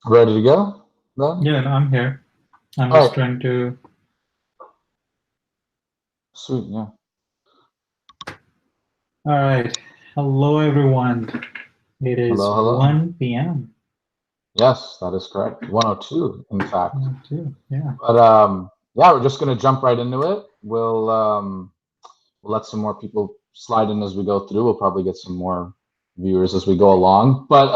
Ready to go then? Yeah, no, I'm here. I'm All just right, trying to. sweet, yeah. All right. Hello, everyone. It is Hello, hello. 1 p.m. Yes, that is correct. 102, in fact. Too. Yeah. But yeah, we're just gonna jump right into it. We'll let some more people slide in as we go through. We'll probably get some more viewers as we go along. But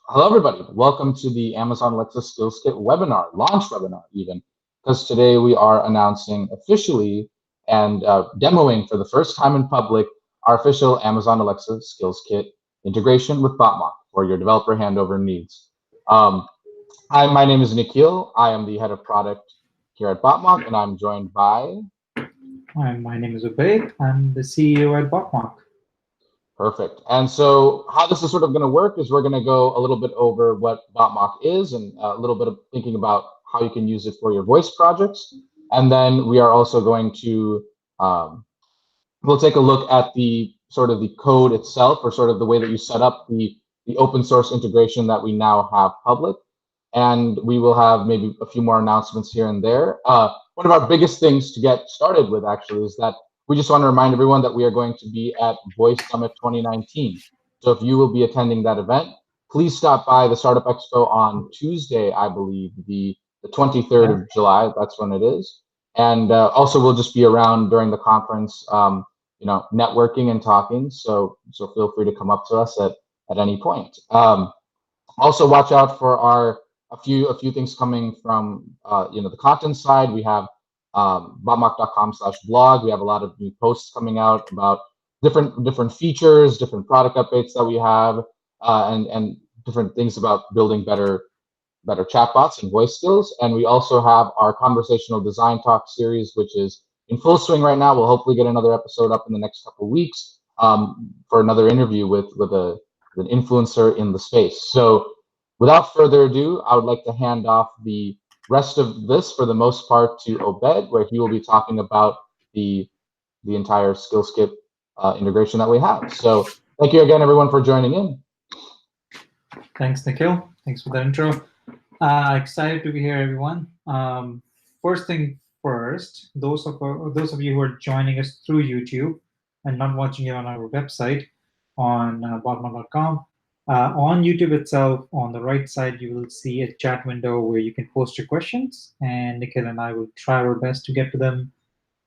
hello, everybody. Welcome to the Amazon Alexa Skills Kit webinar, launch webinar, even, because today we are announcing officially and demoing for the first time in public our official Amazon Alexa Skills Kit integration with Botmock for your developer handover needs. Um, my name is Nikhil. I am the head of product here at Botmock, and I'm joined by. Hi, my name is Ubaid. I'm the CEO at Botmock. Perfect. And so, how this is sort of going to work is we're going to go a little bit over what Botmock is and a little bit of thinking about how you can use it for your voice projects. And then we are also going to, um, we'll take a look at the sort of the code itself, or sort of the way that you set up the open source integration that we now have public. And we will have maybe a few more announcements here and there. One of our biggest things to get started with actually is that we just want to remind everyone that we are going to be at Voice Summit 2019. So if you will be attending that event, please stop by the Startup Expo on Tuesday, I believe, the 23rd Yeah. of July. That's when it is. And also, we'll just be around during the conference, networking and talking. So feel free to come up to us at any point. Also, watch out for our a few things coming from the content side. We have botmock.com/blog. We have a lot of new posts coming out about different features, different product updates that we have, and different things about building better chatbots and voice skills. And we also have our conversational design talk series, which is in full swing right now. We'll hopefully get another episode up in the next couple of weeks for another interview with an influencer in the space. So without further ado, I would like to hand off the rest of this for the most part to Obed, where he will be talking about the the entire SkillSkip integration that we have. So thank you again, everyone, for joining in. Thanks, Nikhil. Thanks for the intro. Excited to be here, everyone. First thing first, those of you who are joining us through YouTube and not watching it on our website on botman.com, on YouTube itself, on the right side, you will see a chat window where you can post your questions, and Nikhil and I will try our best to get to them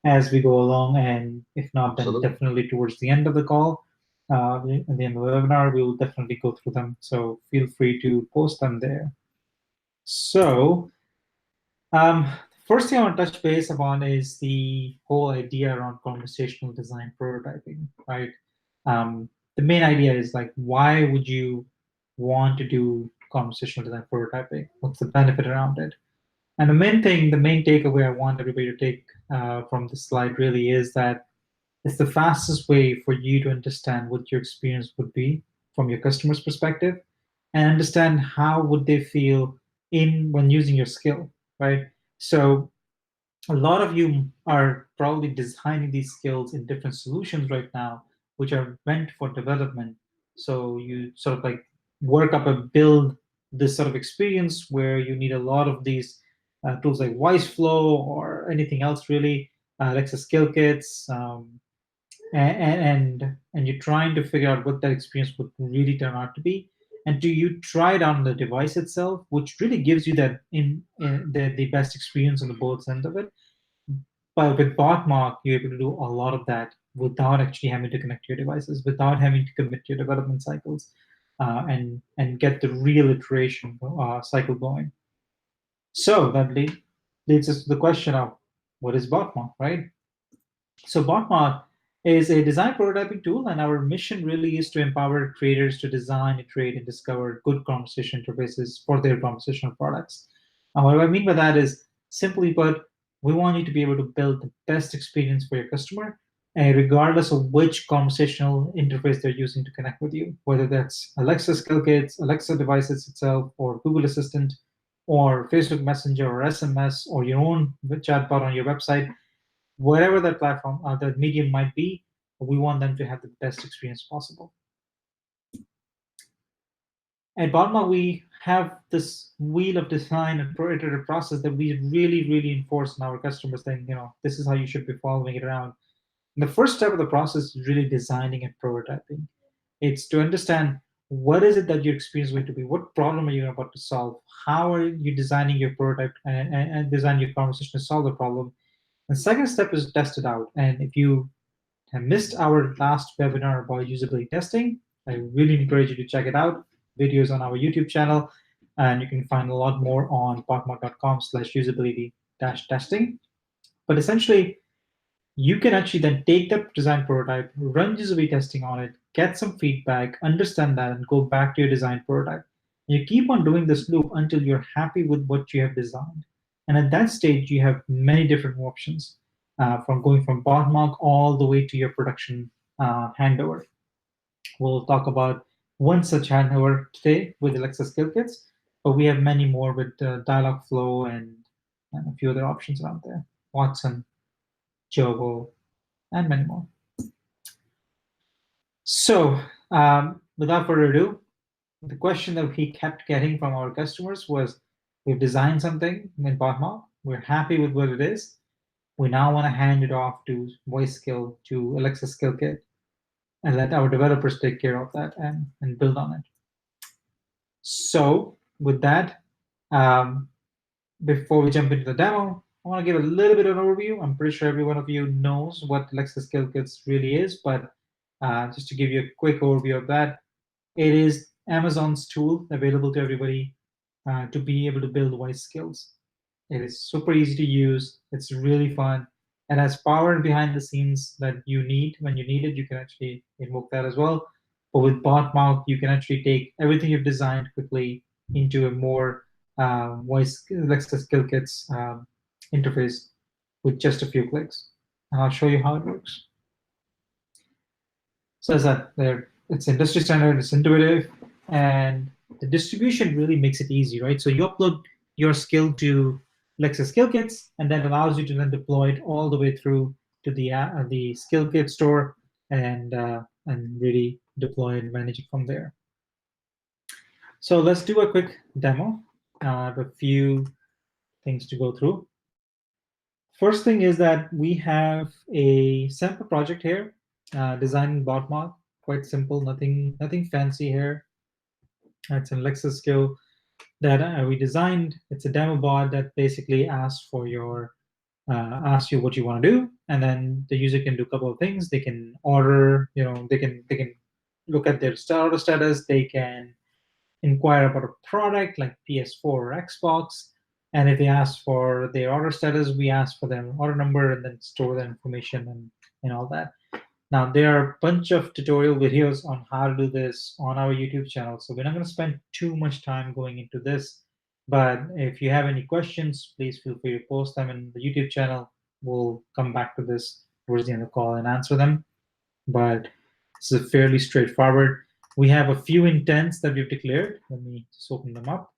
as we go along. And if not, then Absolutely. definitely towards the end of the call, at the end of the webinar, we will definitely go through them. So feel free to post them there. So, first thing I want to touch base upon is the whole idea around conversational design prototyping, right? The main idea is like, why would you want to do conversational design prototyping? What's the benefit around it? And the main thing, the main takeaway I want everybody to take from this slide really is that it's the fastest way for you to understand what your experience would be from your customer's perspective and understand how would they feel in when using your skill, right? So a lot of you are probably designing these skills in different solutions right now, which are meant for development. So you sort of like work up a build this sort of experience where you need a lot of these tools like VoiceFlow or anything else really, Alexa skill kits, and you're trying to figure out what that experience would really turn out to be. And do you try it on the device itself, which really gives you that in the best experience on the both ends of it. But with Botmock, you're able to do a lot of that without actually having to connect to your devices, without having to commit to your development cycles, and get the real iteration cycle going. So that leads us to the question of what is Botmock, right? So Botmock is a design prototyping tool, and our mission really is to empower creators to design, iterate, and discover good conversation interfaces for their conversational products. And what I mean by that is, simply put, we want you to be able to build the best experience for your customer, regardless of which conversational interface they're using to connect with you, whether that's Alexa skill kits, Alexa devices itself, or Google Assistant, or Facebook Messenger, or SMS, or your own chatbot on your website. Whatever that platform, that medium might be, we want them to have the best experience possible. At Botmock, we have this wheel of design and iterative process that we really enforce on our customers. Saying, this is how you should be following it around. And the first step of the process is really designing and prototyping. It's to understand what is it that your experience is going to be, what problem are you about to solve, how are you designing your prototype and design your conversation to solve the problem. And second step is test it out. And if you have missed our last webinar about usability testing, I really encourage you to check it out. Videos on our YouTube channel, and you can find a lot more on botmock.com/usability-testing. But essentially, you can actually then take that design prototype, run usability testing on it, get some feedback, understand that, and go back to your design prototype. You keep on doing this loop until you're happy with what you have designed. And at that stage, you have many different options, from going from botmock all the way to your production handover. We'll talk about one such handover today with Alexa skill kits, but we have many more with Dialogflow and a few other options around there. Watson, Jovo, and many more. So, without further ado, the question that we kept getting from our customers was, we've designed something in Botmock, we're happy with what it is, we now want to hand it off to voice skill, to Alexa skill kit, and let our developers take care of that and build on it. So with that, before we jump into the demo, I want to give a little bit of an overview. I'm pretty sure every one of you knows what Alexa skill kits really is, but just to give you a quick overview of that, it is Amazon's tool available to everybody to be able to build voice skills. It is super easy to use. It's really fun. It has power behind the scenes that you need. When you need it, you can actually invoke that as well. But with Botmock, you can actually take everything you've designed quickly into a more voice Alexa skill kits interface with just a few clicks. And I'll show you how it works. So as that, it's industry standard, it's intuitive, and the distribution really makes it easy, right? So you upload your skill to Alexa skill kits, and that allows you to then deploy it all the way through to the skill kit store and really deploy and manage it from there. So let's do a quick demo. I have a few things to go through. First thing is that we have a sample project here, designed in Botmock. Quite simple, nothing fancy here. It's an Alexa skill that we designed. It's a demo bot that basically asks you what you want to do, and then the user can do a couple of things. They can order, they can look at their order status. They can inquire about a product like PS4 or Xbox. And if they ask for their order status, we ask for their order number and then store that information and all that. Now, there are a bunch of tutorial videos on how to do this on our YouTube channel, so we're not going to spend too much time going into this. But if you have any questions, please feel free to post them in the YouTube channel. We'll come back to this towards the end of the call and answer them. But this is fairly straightforward. We have a few intents that we've declared. Let me just open them up.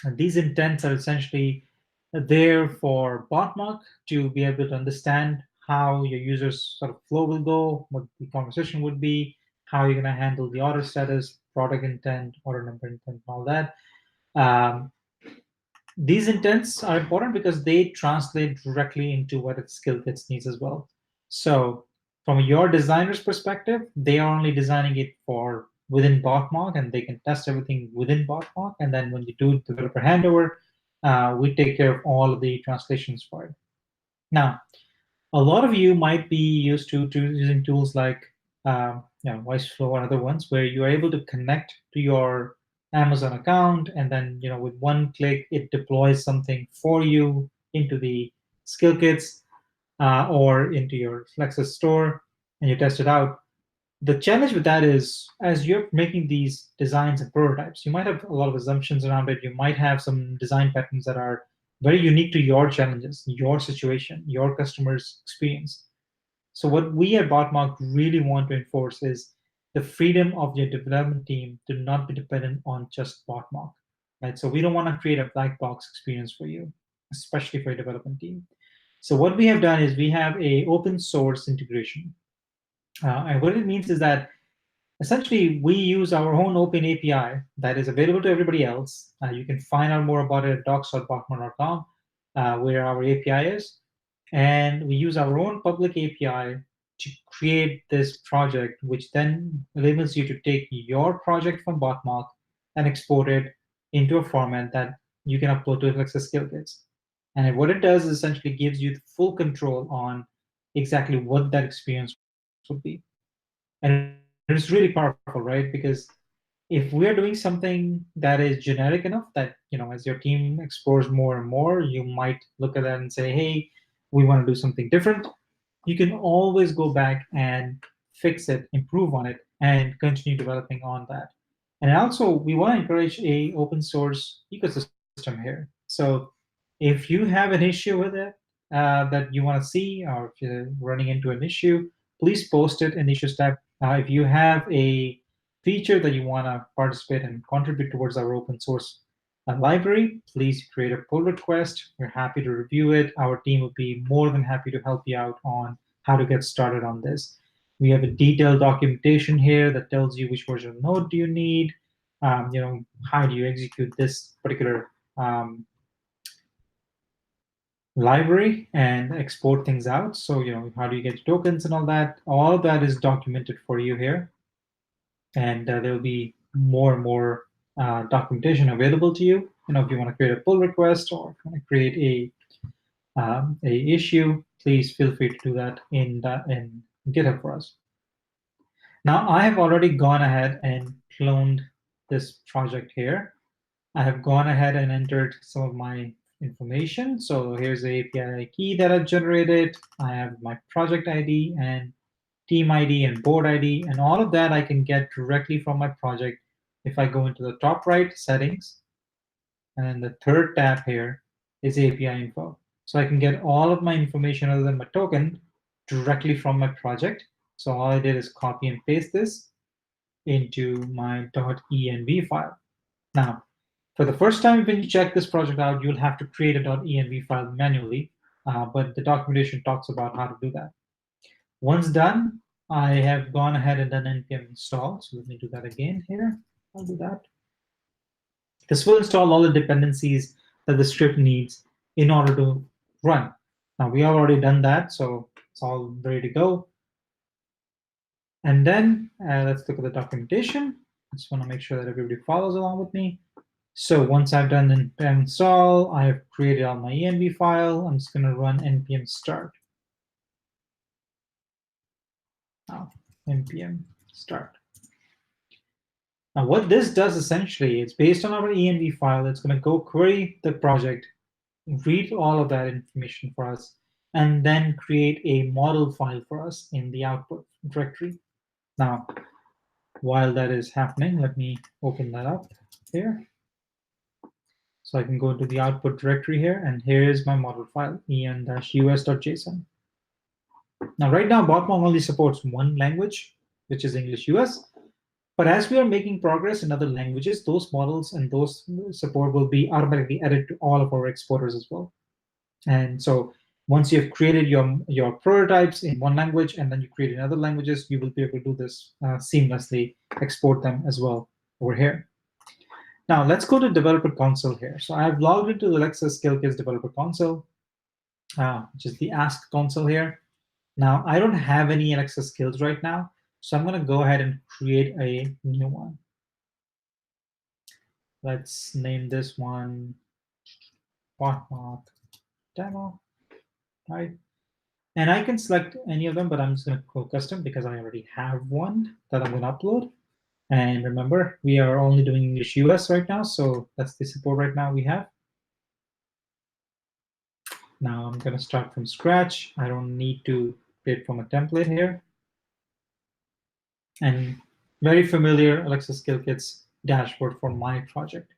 And these intents are essentially there for Botmock to be able to understand how your user's sort of flow will go, what the conversation would be, how you're going to handle the order status, product intent, order number intent, and all that. These intents are important because they translate directly into what its skill kits needs as well. So from your designer's perspective, they are only designing it for within Botmock, and they can test everything within Botmock. And then when you do developer handover, we take care of all of the translations for it. Now, a lot of you might be used to using tools like VoiceFlow or other ones where you are able to connect to your Amazon account, and then with one click it deploys something for you into the skill kits or into your Alexa store, and you test it out. The challenge with that is, as you're making these designs and prototypes, you might have a lot of assumptions around it. You might have some design patterns that are very unique to your challenges, your situation, your customer's experience. So what we at Botmock really want to enforce is the freedom of your development team to not be dependent on just Botmock, right? So we don't want to create a black box experience for you, especially for your development team. So what we have done is we have a open source integration. And what it means is that Essentially, we use our own open API that is available to everybody else. You can find out more about it at docs.botmock.com, where our API is. And we use our own public API to create this project, which then enables you to take your project from Botmock and export it into a format that you can upload to Alexa Skill Kits. And what it does is essentially gives you full control on exactly what that experience would be. And it's really powerful, right? Because if we are doing something that is generic enough that, as your team explores more and more, you might look at that and say, hey, we want to do something different. You can always go back and fix it, improve on it, and continue developing on that. And also, we want to encourage a open source ecosystem here. So if you have an issue with it that you want to see, or if you're running into an issue, please post it in the issues tab. If you have a feature that you want to participate and contribute towards our open source library, please create a pull request. We're happy to review it. Our team would be more than happy to help you out on how to get started on this. We have a detailed documentation here that tells you which version of Node do you need, how do you execute this particular library and export things out. So, how do you get tokens and all that? All of that is documented for you here. And there will be more and more documentation available to you. If you want to create a pull request or if you want to create a issue, please feel free to do that in GitHub for us. Now, I have already gone ahead and cloned this project here. I have gone ahead and entered some of my information. So here's the API key that I've generated. I have my project ID and team ID and board ID, and all of that I can get directly from my project if I go into the top right settings, and then the third tab here is API info. So I can get all of my information other than my token directly from my project. So all I did is copy and paste this into my .env file. Now, for the first time when you check this project out, you'll have to create a .env file manually, but the documentation talks about how to do that. Once done, I have gone ahead and done npm install. So let me do that again here. I'll do that. This will install all the dependencies that the script needs in order to run. Now we have already done that, so it's all ready to go. And then let's look at the documentation. I just want to make sure that everybody follows along with me. So once I've done npm install, I have created all my env file. I'm just going to run npm start. Now, npm start. Now, what this does essentially, it's based on our env file. It's going to go query the project, read all of that information for us, and then create a model file for us in the output directory. Now, while that is happening, let me open that up here. So I can go to the output directory here, and here is my model file, en-us.json. Now, right now, Botmock only supports one language, which is English US. But as we are making progress in other languages, those models and those support will be automatically added to all of our exporters as well. And so once you've created your prototypes in one language and then you create in other languages, you will be able to do this seamlessly, export them as well over here. Now let's go to developer console here. So I've logged into the Alexa Skill Kits developer console, which is the Ask console here. Now I don't have any Alexa skills right now, so I'm going to go ahead and create a new one. Let's name this one Botmock demo, right? And I can select any of them, but I'm just going to go custom because I already have one that I'm going to upload. And remember, we are only doing English US right now, so that's the support right now we have. Now I'm going to start from scratch. I don't need to create from a template here. And very familiar Alexa Skill Kits dashboard for my project.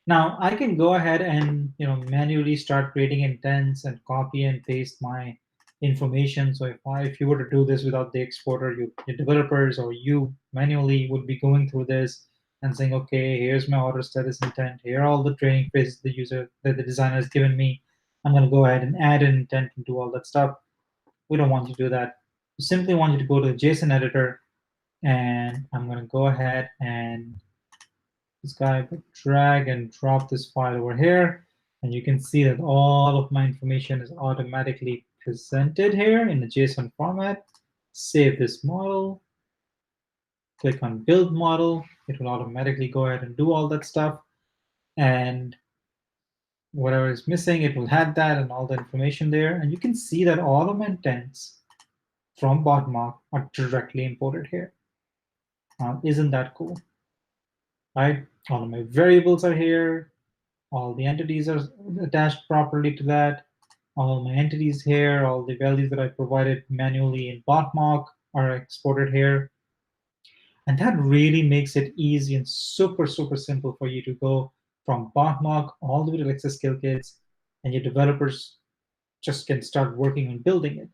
Now I can go ahead and manually start creating intents and copy and paste my information. So if you were to do this without the exporter, your developers or you manually would be going through this and saying, okay, here's my order status intent. Here are all the training phases that the designer has given me. I'm going to go ahead and add an intent and do all that stuff. We don't want you to do that. We simply want you to go to the JSON editor And I'm going to go ahead and this guy drag and drop this file over here. And you can see that all of my information is automatically presented here in the JSON format. Save this model, click on build model. It will automatically go ahead and do all that stuff. And whatever is missing, it will add that and all the information there. And you can see that all of my intents from Botmock are directly imported here. Isn't that cool? Right? All of my variables are here. All the entities are attached properly to that. All my entities here, all the values that I provided manually in Botmock are exported here. And that really makes it easy and super, super simple for you to go from Botmock all the way to Alexa Skill Kits, and your developers just can start working on building it.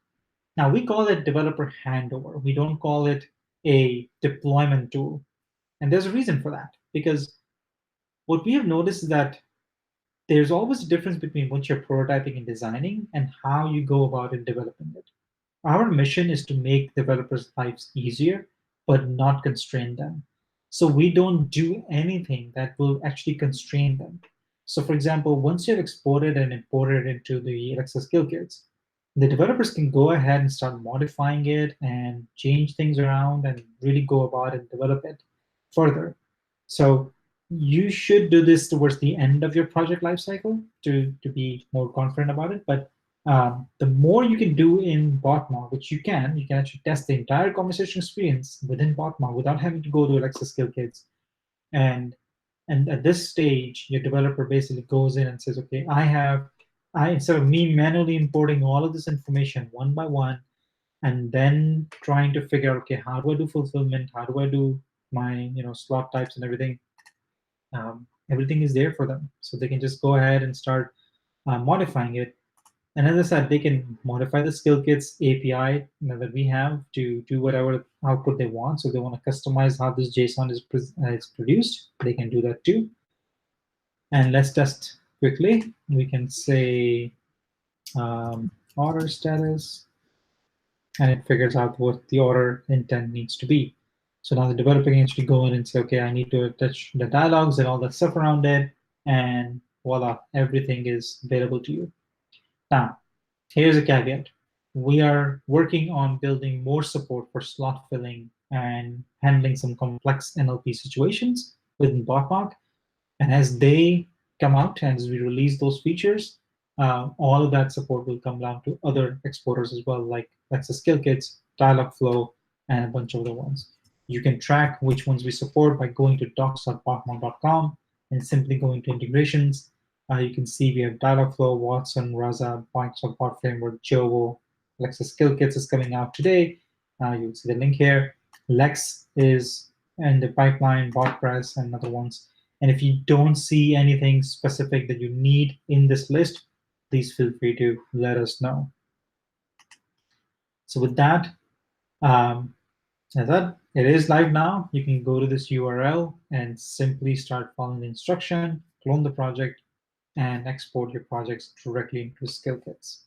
Now, we call it developer handover. We don't call it a deployment tool. And there's a reason for that, because what we have noticed is that there's always a difference between what you're prototyping and designing and how you go about in developing it. Our mission is to make developers' lives easier, but not constrain them. So we don't do anything that will actually constrain them. So for example, once you've exported and imported into the Alexa skill kits, the developers can go ahead and start modifying it and change things around and really go about and develop it further. So you should do this towards the end of your project lifecycle to be more confident about it. But the more you can do in Botmock, which you can actually test the entire conversation experience within Botmock without having to go to Alexa skill kits. And at this stage, your developer basically goes in and says, okay, instead of me manually importing all of this information one by one, and then trying to figure out, okay, how do I do fulfillment? How do I do my slot types and everything? Everything is there for them, so they can just go ahead and start modifying it. And as I said, they can modify the skill kits API that we have to do whatever output they want. So if they want to customize how this JSON is produced, they can do that too. And let's test quickly. We can say order status, and it figures out what the order intent needs to be. So now the developer can actually go in and say, okay, I need to attach the dialogues and all that stuff around it, and voila, everything is available to you. Now, here's a caveat. We are working on building more support for slot filling and handling some complex NLP situations within Botmock. And as they come out and as we release those features, all of that support will come down to other exporters as well, like Alexa skill kits, Dialogflow, and a bunch of other ones. You can track which ones we support by going to docs.botmock.com and simply going to integrations. You can see we have Dialogflow, Watson, Raza, Microsoft Bot Framework, Jovo, Alexa skill kits is coming out today. You'll see the link here. Lex is in the pipeline, BotPress, and other ones. And if you don't see anything specific that you need in this list, please feel free to let us know. So with that, as that, it is live now. You can go to this URL and simply start following the instruction, clone the project, and export your projects directly into skill kits.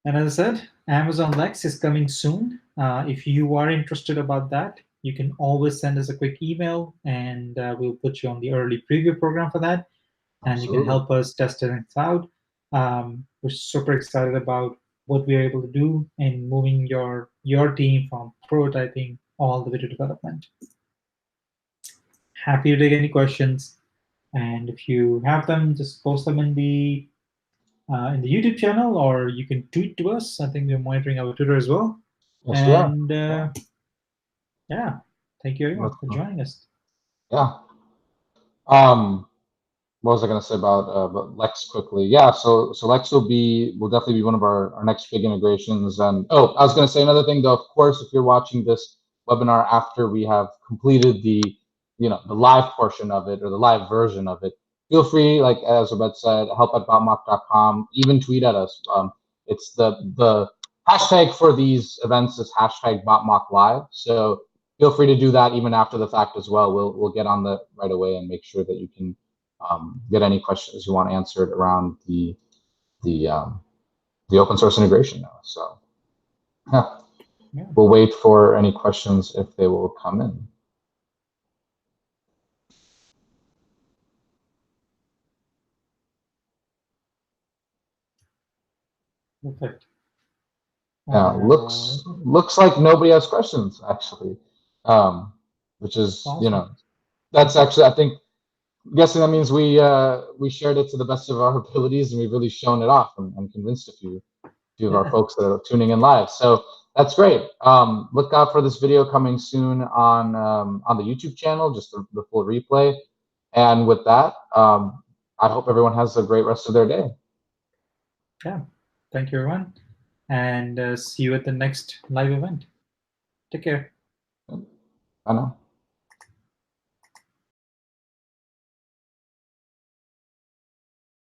And as I said, Amazon Lex is coming soon. If you are interested about that, you can always send us a quick email, and we'll put you on the early preview program for that. And Absolutely. You can help us test it out. We're super excited about what we're able to do in moving your team from prototyping all the way to development. Happy to take any questions. And if you have them, just post them in the YouTube channel, or you can tweet to us. I think we're monitoring our Twitter as well. Yes, and yeah, thank you very much for cool. joining us. Yeah. What was I going to say about Lex quickly? Yeah, so Lex will definitely be one of our next big integrations. And I was going to say another thing though. Of course, if you're watching this webinar after we have completed the the live portion of it or the live version of it, feel free, like as Abed said, help@botmock.com. Even tweet at us. It's the hashtag for these events is #BotmockLive. So feel free to do that even after the fact as well. We'll get on that right away and make sure that you can get any questions you want answered around the open source integration now. So yeah. Yeah. we'll wait for any questions if they will come in. Perfect. Yeah, looks like nobody has questions actually, which is Awesome. that's actually, I think, I'm guessing that means we shared it to the best of our abilities, and we've really shown it off and convinced a few of our folks that are tuning in live. So that's great. Look out for this video coming soon on the YouTube channel, just the full replay. And with that, I hope everyone has a great rest of their day. Yeah. Thank you, everyone. And see you at the next live event. Take care. I know.